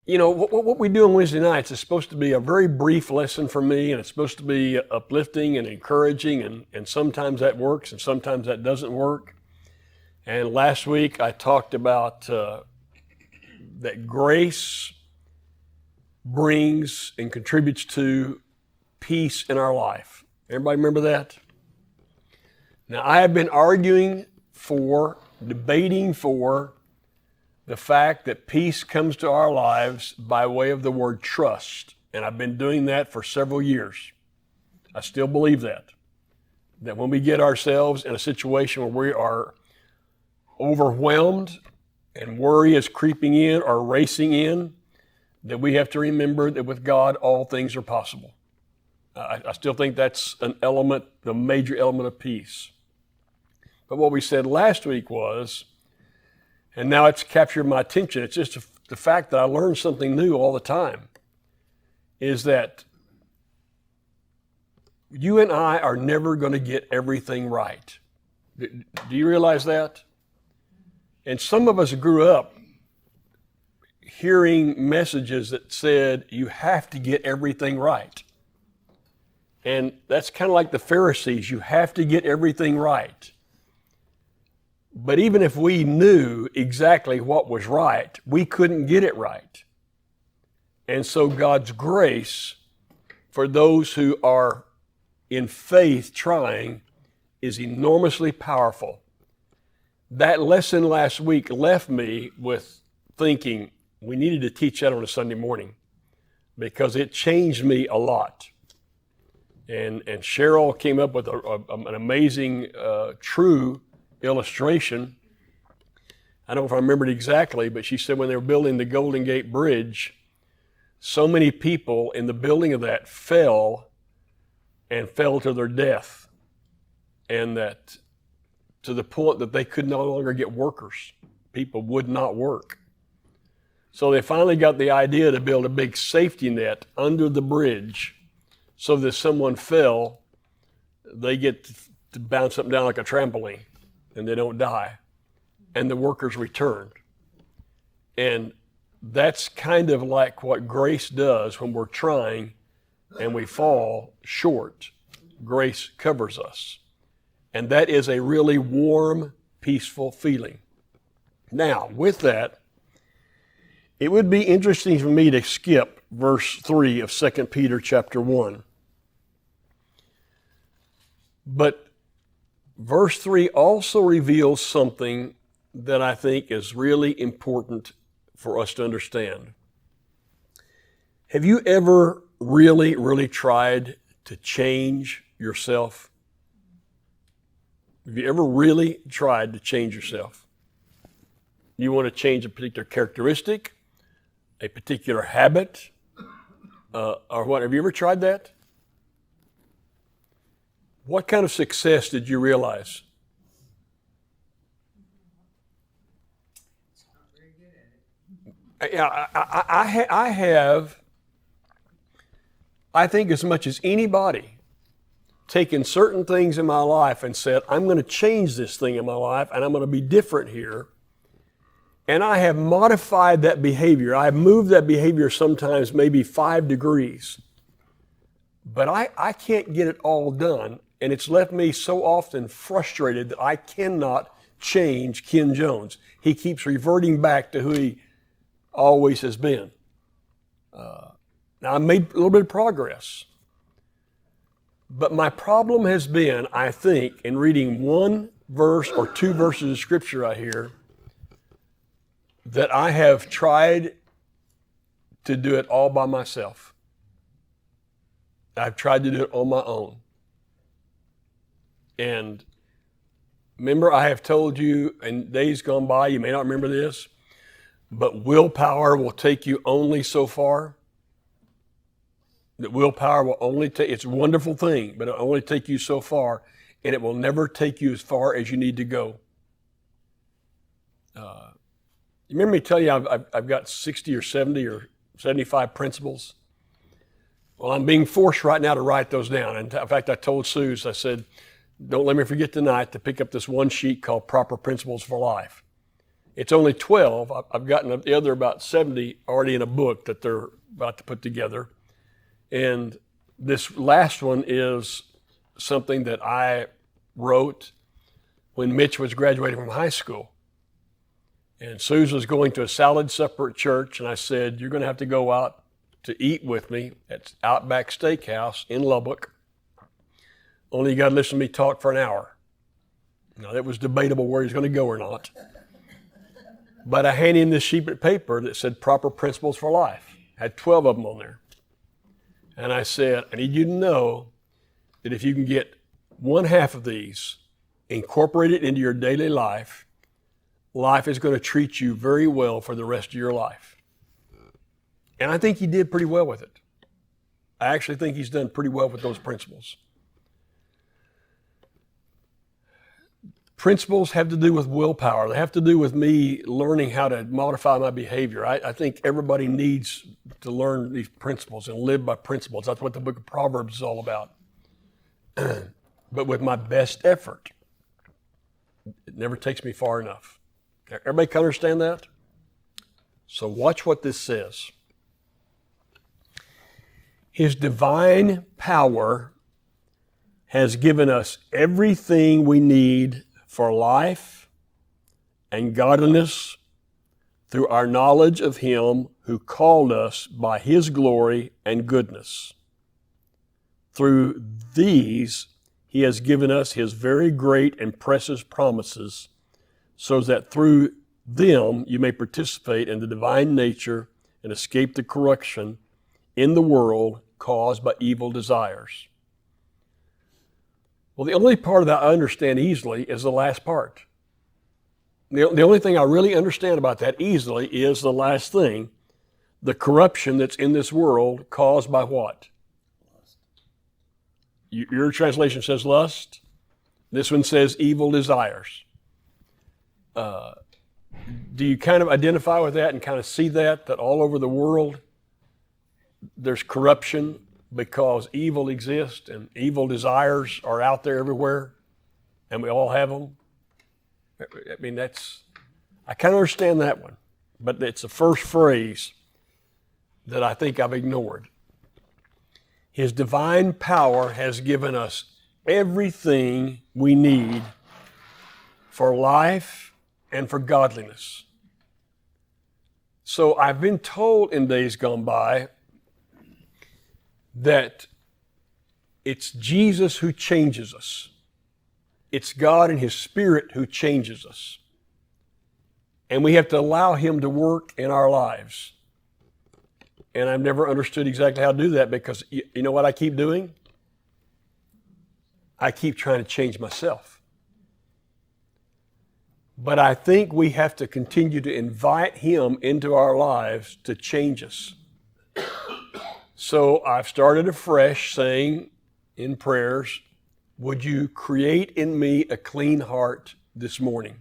what we do on Wednesday nights is supposed to be a very brief lesson for me, and it's supposed to be uplifting and encouraging, and sometimes that works and sometimes that doesn't work. And last week I talked about that grace brings and contributes to peace in our life. Everybody remember that? Now, I have been debating for the fact that peace comes to our lives by way of the word trust. And I've been doing that for several years. I still believe that when we get ourselves in a situation where we are overwhelmed and worry is creeping in or racing in, that we have to remember that with God, all things are possible. I still think that's an element, the major element of peace. But what we said last week was, and now it's captured my attention, it's just the fact that I learn something new all the time, is that you and I are never going to get everything right. Do you realize that? And some of us grew up hearing messages that said you have to get everything right. And that's kind of like the Pharisees, you have to get everything right. But even if we knew exactly what was right, we couldn't get it right. And so God's grace for those who are in faith trying is enormously powerful. That lesson last week left me with thinking we needed to teach that on a Sunday morning because it changed me a lot. And Cheryl came up with an amazing, true illustration. I don't know if I remembered exactly, but she said when they were building the Golden Gate Bridge, so many people in the building of that fell to their death, and that to the point that they could no longer get workers. People would not work. So they finally got the idea to build a big safety net under the bridge so that if someone fell, they get to bounce up and down like a trampoline and they don't die. And the workers returned. And that's kind of like what grace does when we're trying and we fall short. Grace covers us. And that is a really warm, peaceful feeling. Now, with that, it would be interesting for me to skip verse 3 of 2 Peter chapter 1. But verse 3 also reveals something that I think is really important for us to understand. Have you ever really tried to change yourself? Have you ever really tried to change yourself? You want to change a particular characteristic, a particular habit, or what? Have you ever tried that? What kind of success did you realize? I have, I think as much as anybody, taken certain things in my life and said, I'm going to change this thing in my life and I'm going to be different here. And I have modified that behavior. I have moved that behavior sometimes maybe 5 degrees. But I can't get it all done. And it's left me so often frustrated that I cannot change Ken Jones. He keeps reverting back to who he always has been. Now, I made a little bit of progress. But my problem has been, I think, in reading one verse or 2 verses of Scripture right here, that I have tried to do it all by myself. I've tried to do it on my own. And remember, I have told you in days gone by, you may not remember this, but willpower will take you only so far. That willpower will only take, it's a wonderful thing, but it'll only take you so far, and it will never take you as far as you need to go. You remember me tell you I've got 60 or 70 or 75 principles? Well, I'm being forced right now to write those down. And in fact, I told Suze, I said, don't let me forget tonight to pick up this one sheet called Proper Principles for Life. It's only 12. I've gotten the other about 70 already in a book that they're about to put together. And this last one is something that I wrote when Mitch was graduating from high school. And Susan was going to a salad supper at church, and I said, you're going to have to go out to eat with me at Outback Steakhouse in Lubbock. Only you got to listen to me talk for an hour. Now, that was debatable where he's going to go or not. But I handed him this sheet of paper that said Proper Principles for Life. Had 12 of them on there. And I said, I need you to know that if you can get one half of these incorporated into your daily life, life is going to treat you very well for the rest of your life. And I think he did pretty well with it. I actually think he's done pretty well with those principles. Principles have to do with willpower. They have to do with me learning how to modify my behavior. I think everybody needs to learn these principles and live by principles. That's what the book of Proverbs is all about. But with my best effort, it never takes me far enough. Everybody can understand that? So watch what this says. His divine power has given us everything we need for life and godliness through our knowledge of Him who called us by His glory and goodness. Through these, He has given us His very great and precious promises, so that through them you may participate in the divine nature and escape the corruption in the world caused by evil desires. Well, the only part of that I understand easily is the last part. The only thing I really understand about that easily is the last thing, the corruption that's in this world caused by what? Lust. Your translation says lust. This one says evil desires. Do you kind of identify with that and kind of see that all over the world there's corruption because evil exists and evil desires are out there everywhere and we all have them? I mean, I kind of understand that one, but it's the first phrase that I think I've ignored. His divine power has given us everything we need for life and for godliness. So I've been told in days gone by that it's Jesus who changes us. It's God and His Spirit who changes us. And we have to allow Him to work in our lives. And I've never understood exactly how to do that because you know what I keep doing? I keep trying to change myself. But I think we have to continue to invite Him into our lives to change us. So I've started afresh saying in prayers, would you create in me a clean heart this morning,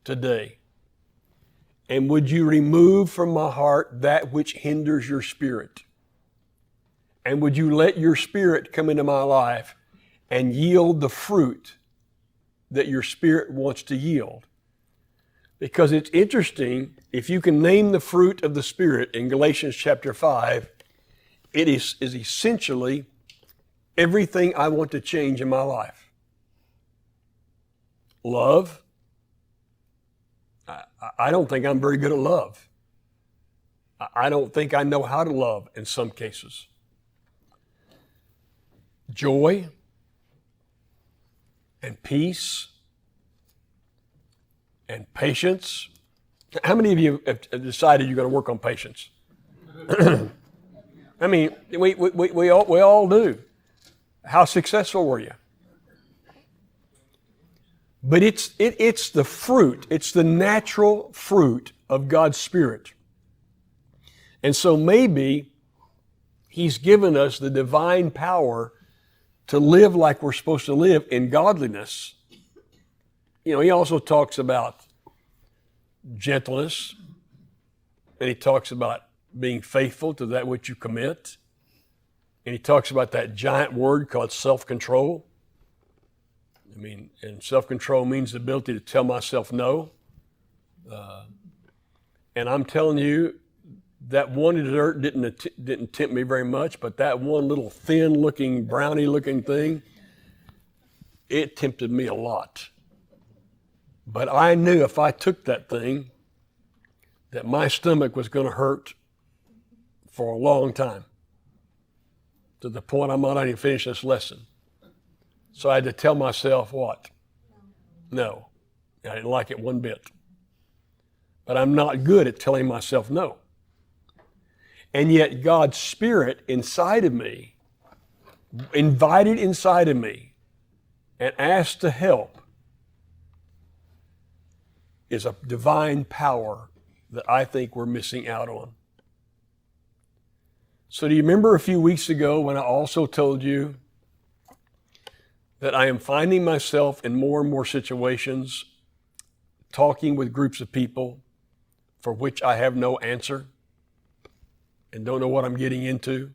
today? And would you remove from my heart that which hinders your spirit? And would you let your spirit come into my life and yield the fruit that your spirit wants to yield? Because it's interesting, if you can name the fruit of the Spirit in Galatians chapter 5, it is essentially everything I want to change in my life. Love. I don't think I'm very good at love. I don't think I know how to love in some cases. Joy and peace and patience. How many of you have decided you're going to work on patience? I mean, we all do. How successful were you? But it's the fruit. It's the natural fruit of God's Spirit. And so maybe He's given us the divine power to live like we're supposed to live in godliness. You know, He also talks about gentleness, and He talks about being faithful to that which you commit. And He talks about that giant word called self-control. I mean, and self-control means the ability to tell myself no And I'm telling you, that one dessert didn't tempt me very much, but that one little thin-looking, brownie-looking thing, it tempted me a lot. But I knew if I took that thing, that my stomach was going to hurt for a long time, to the point I might not even finish this lesson. So I had to tell myself what? No. I didn't like it one bit. But I'm not good at telling myself no. And yet God's Spirit inside of me, invited inside of me, and asked to help, is a divine power that I think we're missing out on. So do you remember a few weeks ago when I also told you that I am finding myself in more and more situations talking with groups of people for which I have no answer and don't know what I'm getting into?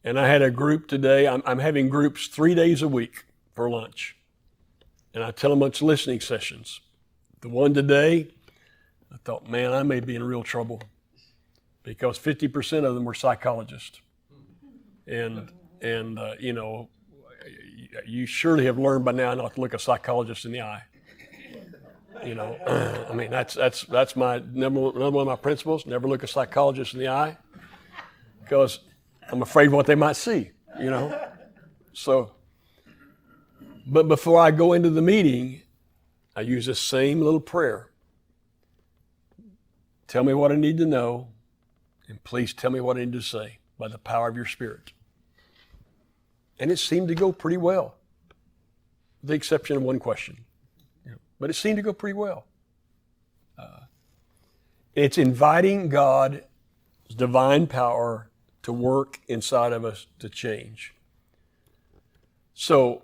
And I had a group today. I'm having groups 3 days a week for lunch. And I tell them it's listening sessions. The one today, I thought, man, I may be in real trouble because 50% of them were psychologists. And you know, you surely have learned by now not to look a psychologist in the eye. You know, I mean, that's my number one of my principles. Never look a psychologist in the eye, because I'm afraid of what they might see, you know. So, but before I go into the meeting, I use the same little prayer. Tell me what I need to know, and please tell me what I need to say by the power of your Spirit. And it seemed to go pretty well, with the exception of one question. But it seemed to go pretty well. It's inviting God's divine power to work inside of us to change. So,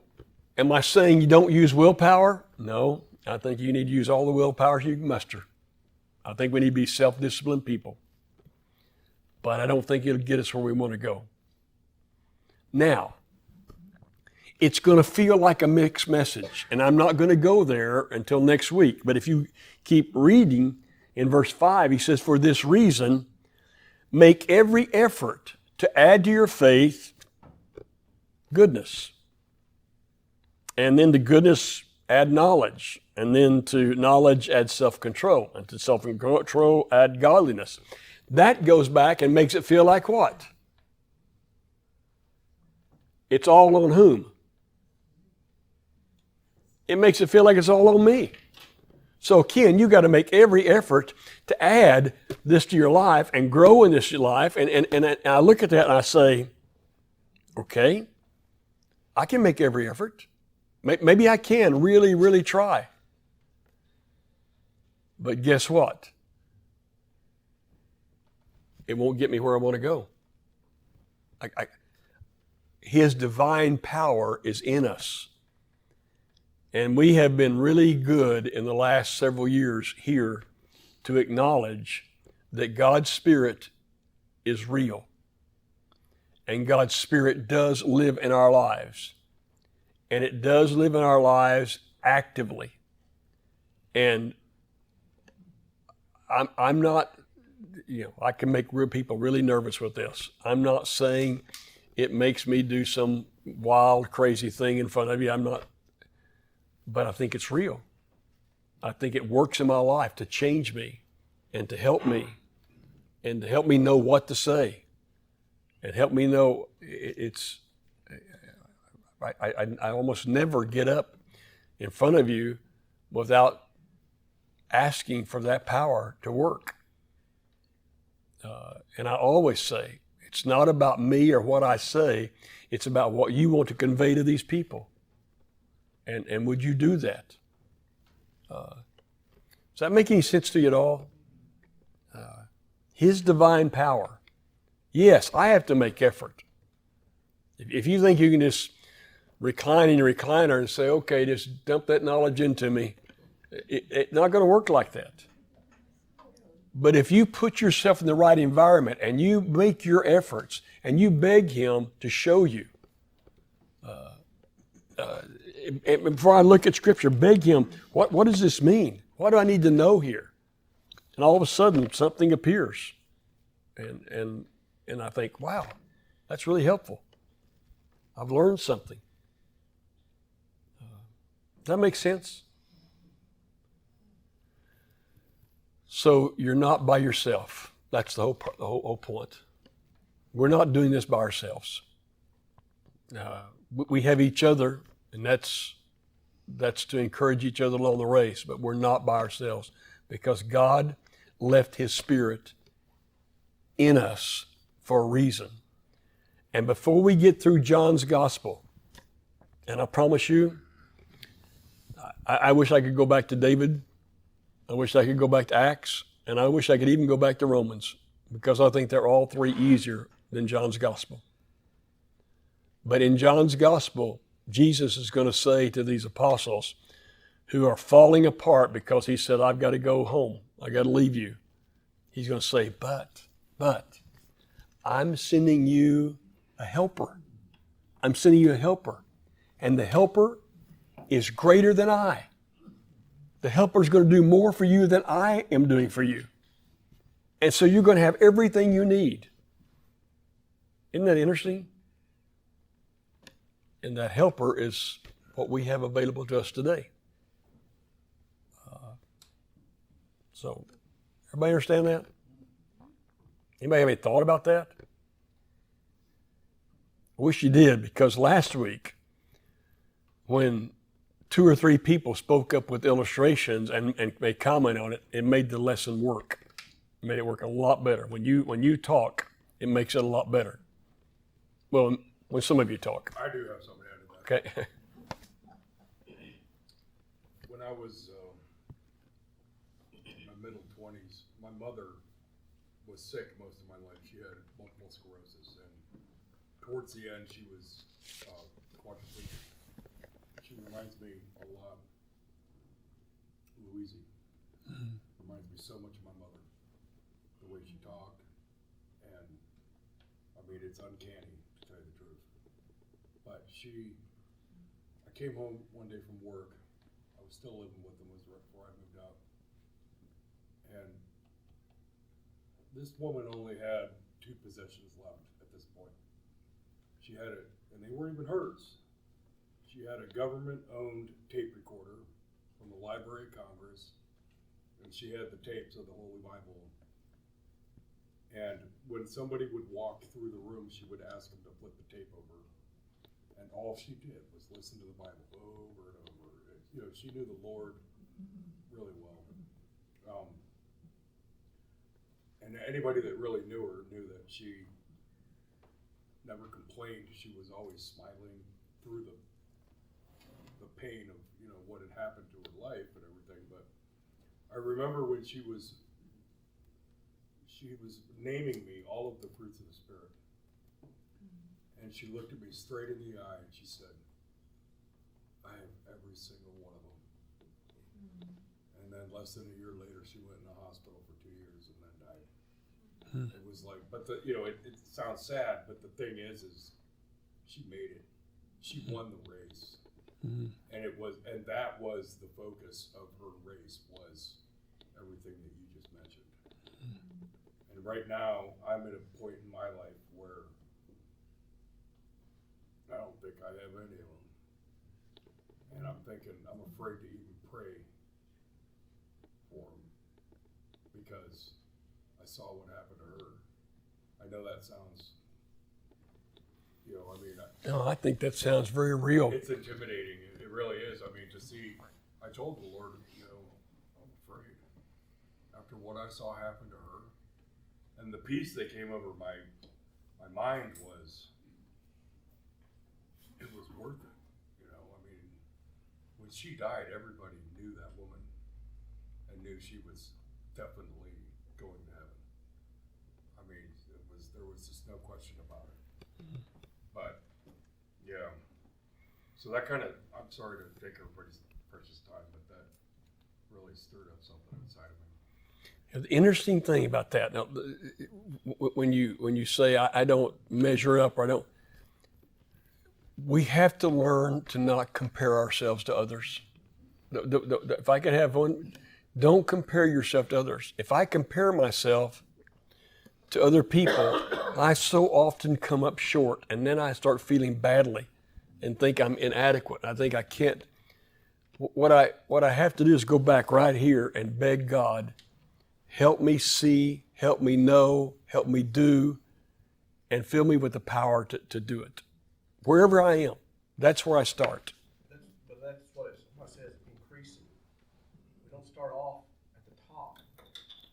am I saying you don't use willpower? No, I think you need to use all the willpower you can muster. I think we need to be self-disciplined people. But I don't think it'll get us where we want to go. Now, it's going to feel like a mixed message, and I'm not going to go there until next week. But if you keep reading in verse 5, he says, for this reason, make every effort to add to your faith goodness. And then to goodness, add knowledge. And then to knowledge, add self-control. And to self-control, add godliness. That goes back and makes it feel like what? It's all on whom? It makes it feel like it's all on me. So Ken, you got to make every effort to add this to your life and grow in this life. And I look at that and I say, okay, I can make every effort. Maybe I can really, really try. But guess what? It won't get me where I want to go. His divine power is in us. And we have been really good in the last several years here to acknowledge that God's Spirit is real. And God's Spirit does live in our lives. And it does live in our lives actively. And I'm not, I can make real people really nervous with this. I'm not saying it makes me do some wild, crazy thing in front of you. I'm not. But I think it's real. I think it works in my life to change me and to help me and to help me know what to say and help me know it's, I almost never get up in front of you without asking for that power to work. And I always say, it's not about me or what I say, it's about what you want to convey to these people. And would you do that? Does that make any sense to you at all? His divine power. Yes, I have to make effort. If you think you can just recline in your recliner and say, okay, just dump that knowledge into me, it's not going to work like that. But if you put yourself in the right environment and you make your efforts and you beg Him to show you, before I look at Scripture, beg Him, what does this mean? What do I need to know here? And all of a sudden, something appears. And I think, wow, that's really helpful. I've learned something. Does that make sense? So you're not by yourself. That's the whole point. We're not doing this by ourselves. We have each other, and that's to encourage each other along the race, but we're not by ourselves because God left His Spirit in us for a reason. And before we get through John's gospel, and I promise you, I wish I could go back to David. I wish I could go back to Acts, and I wish I could even go back to Romans, because I think they're all three easier than John's gospel. But in John's gospel, Jesus is going to say to these apostles who are falling apart because he said, I've got to go home. I got to leave you. He's going to say, but I'm sending you a helper. I'm sending you a helper. And the helper is greater than I. The helper is going to do more for you than I am doing for you. And so you're going to have everything you need. Isn't that interesting? And that helper is what we have available to us today. So, everybody understand that? Anybody have any thought about that? I wish you did, because last week, when 2 or 3 people spoke up with illustrations and made comment on it, it made the lesson work. It made it work a lot better. When you talk, it makes it a lot better. Well, when some of you talk. I do have something to add to that. Okay. When I was in my middle 20s, my mother was sick most of my life. She had multiple sclerosis, and towards the end, she was quadriplegic. She reminds me a lot of Louise. Reminds me so much of my mother, the way she talked, and I mean, it's uncanny, to tell you the truth. But I came home one day from work. I was still living with them, it was right before I moved out. And this woman only had 2 possessions left at this point. She had it, and they weren't even hers. She had a government-owned tape recorder from the Library of Congress, and she had the tapes of the Holy Bible. And when somebody would walk through the room, she would ask them to flip the tape over. And all she did was listen to the Bible over and over. You know, she knew the Lord really well. And anybody that really knew her knew that she never complained. She was always smiling through the pain of, you know, what had happened to her life and everything. But I remember when she was naming me all of the fruits of the Spirit. And she looked at me straight in the eye and she said, I have every single one of them. And then less than a year later, she went in the hospital for 2 years and then died. It was like, but it sounds sad, but the thing is she made it. She won the race. And that was the focus of her race, was everything that you just mentioned. And right now, I'm at a point in my life where I don't think I have any of them. And I'm thinking, I'm afraid to even pray for them because I saw what happened to her. I know that sounds, No, I think that sounds very real. It's intimidating. It really is. I mean, to see, I told the Lord, I'm afraid. After what I saw happen to her, and the peace that came over my mind was, it was worth it. I mean, when she died, everybody knew that woman and knew she was definitely going to heaven. I mean, there was just no question about it. But yeah, so that kind of, I'm sorry to take her precious time, but that really stirred up something inside of me. The interesting thing about that, now, when you say I don't measure up, or I don't, we have to learn to not compare ourselves to others. If I could have one, Don't compare yourself to others. If I compare myself to other people, I so often come up short, and then I start feeling badly and think I'm inadequate. I think I can't. What I have to do is go back right here and beg God, help me see, help me know, help me do, and fill me with the power to do it. Wherever I am, that's where I start. But that's what it says, increasing. We don't start off at the top.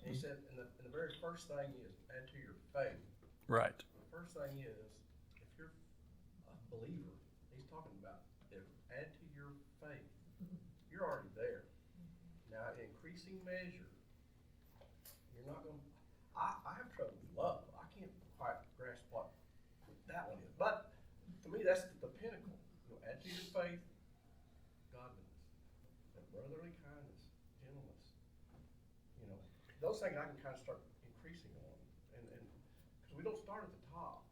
And he said, and the very first thing is add to your faith. Right. The first thing is, if you're a believer, he's talking about, add to your faith. You're already there. Now, in increasing measure, you're not going to, I have trouble with love. I can't quite grasp what that one is. But to me, that's the pinnacle. Add to your faith, godliness, and brotherly kindness, gentleness. Those things I can kind of start increasing on, and because we don't start at the top.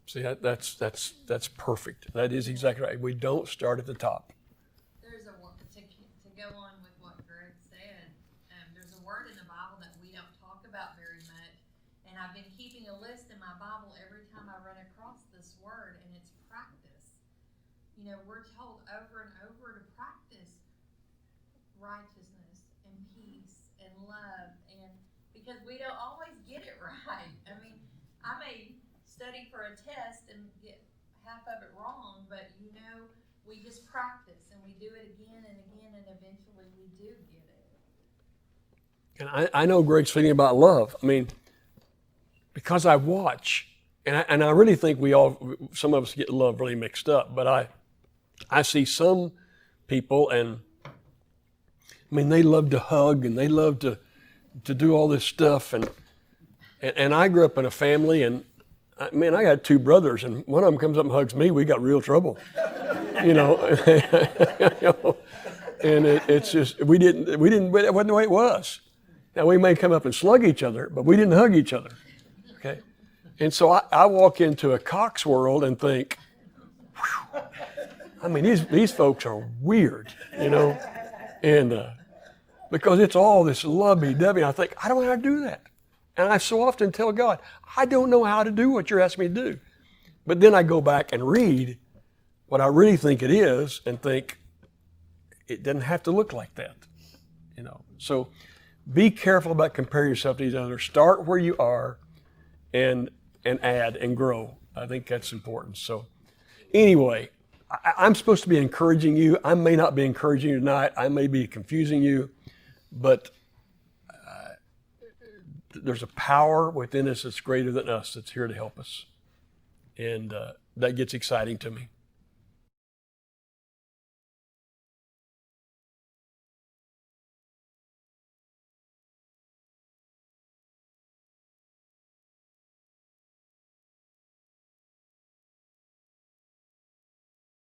See, that's perfect. That is exactly right. We don't start at the top. There's to go on with what Greg said. There's a word in the Bible that we don't talk about very much, and I've been keeping a list in my Bible every time I run across this word, and it's practice. We're told over and over to practice righteousness and peace and love, and because we don't always get it right. I mean, I may study for a test and get half of it wrong, but we just practice and we do it again and again, and eventually we do get it. And I know Greg's feeling about love. I mean, because I watch, and I really think some of us get love really mixed up, but I see some people, and I mean, they love to hug and they love to do all this stuff, and I grew up in a family, and I got two brothers, and one of them comes up and hugs me. We got real trouble, and it's just we didn't. It wasn't the way it was. Now we may come up and slug each other, but we didn't hug each other. Okay, and so I walk into a Cox world and think, whew, I mean, these folks are weird, and because it's all this lovey-dovey, and I think, I don't know how to do that. And I so often tell God, I don't know how to do what you're asking me to do. But then I go back and read what I really think it is and think, it doesn't have to look like that. So be careful about comparing yourself to these others. Start where you are and add and grow. I think that's important. So anyway, I'm supposed to be encouraging you. I may not be encouraging you tonight. I may be confusing you, but there's a power within us that's greater than us that's here to help us. And that gets exciting to me.